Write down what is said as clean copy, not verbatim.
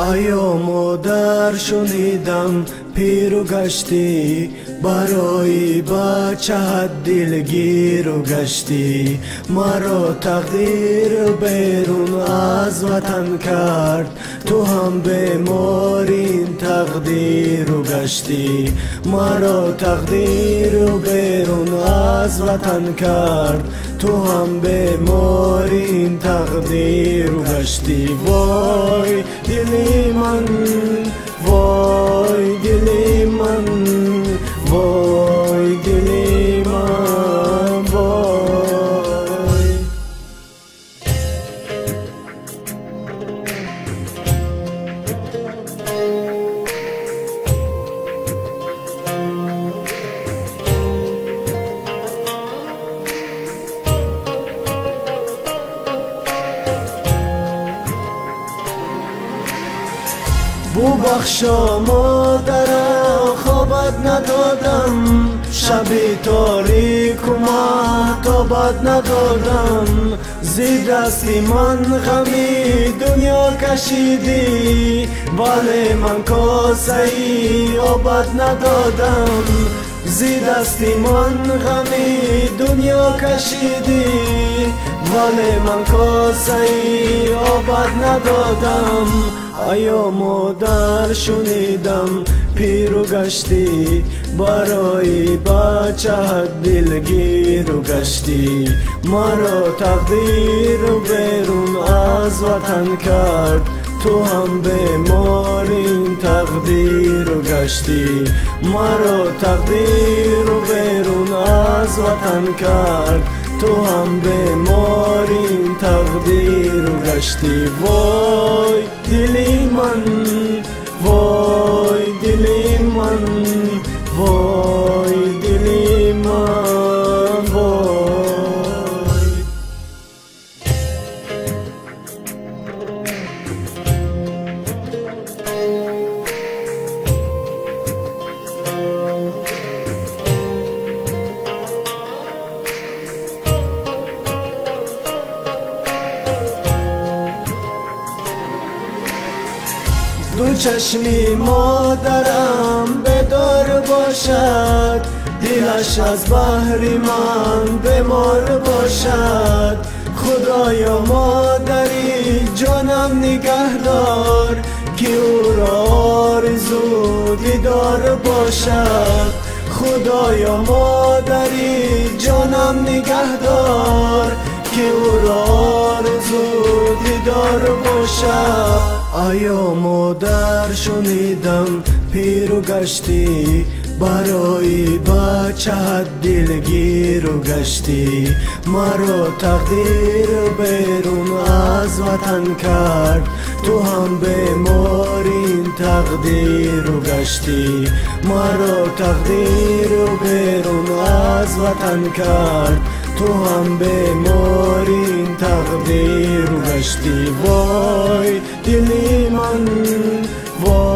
آیا مادر شنیدم پیرو گشتی، برای بچه‌ات دلگیر و گشتی. مرا تقدیر بیرون از وطن کرد، تو هم بیمار این تقدیر و گشتی. مرا تقدیر بیرون از وطن کرد، تو هم بیمار این تقدیر و گشتی. وای دلی من، وای دلی من، وای دلی من، وای. ببخشا مادرم خوابت ندادم، شبی تاریک و مهتابت ندادم. زی دستی من غمی دنیا کشیدی، ولی من کاسه ای آبت ندادم. زی دستی من غمی دنیا کشیدی، ولی من کاسه ای آبت ندادم. آیا مادر شنیدم پیرو گشتی، برای بچه‌ات دلگیر و گشتی. مرا تقدیر بیرون از وطن کرد، تو هم بیمار این تقدیر و گشتی. مرا تقدیر بیرون از وطن کرد، تو هم بیمار این تقدیر و گشتی. وای دلی من، وای دلی من، وای دلی من، وای. دو چشمی مادرم بدار باشد، دلش از بحر من بیمار باشد. خدایا مادری جانم نگهدار، که او را آرزو دیدار باشد. خدایا مادری جانم نگهدار، که او را آرزو دیدار باشد. آیا مادر شنیدم پیرو گشتی، برای بچه‌ات دلگیر و گشتی. مرا تقدیر بیرون از وطن کرد، تو هم بیمار این تقدیر و گشتی. مرا تقدیر بیرون از وطن کرد، تو هم بیمار این تقدیر و گشتی. وای دلی من، وای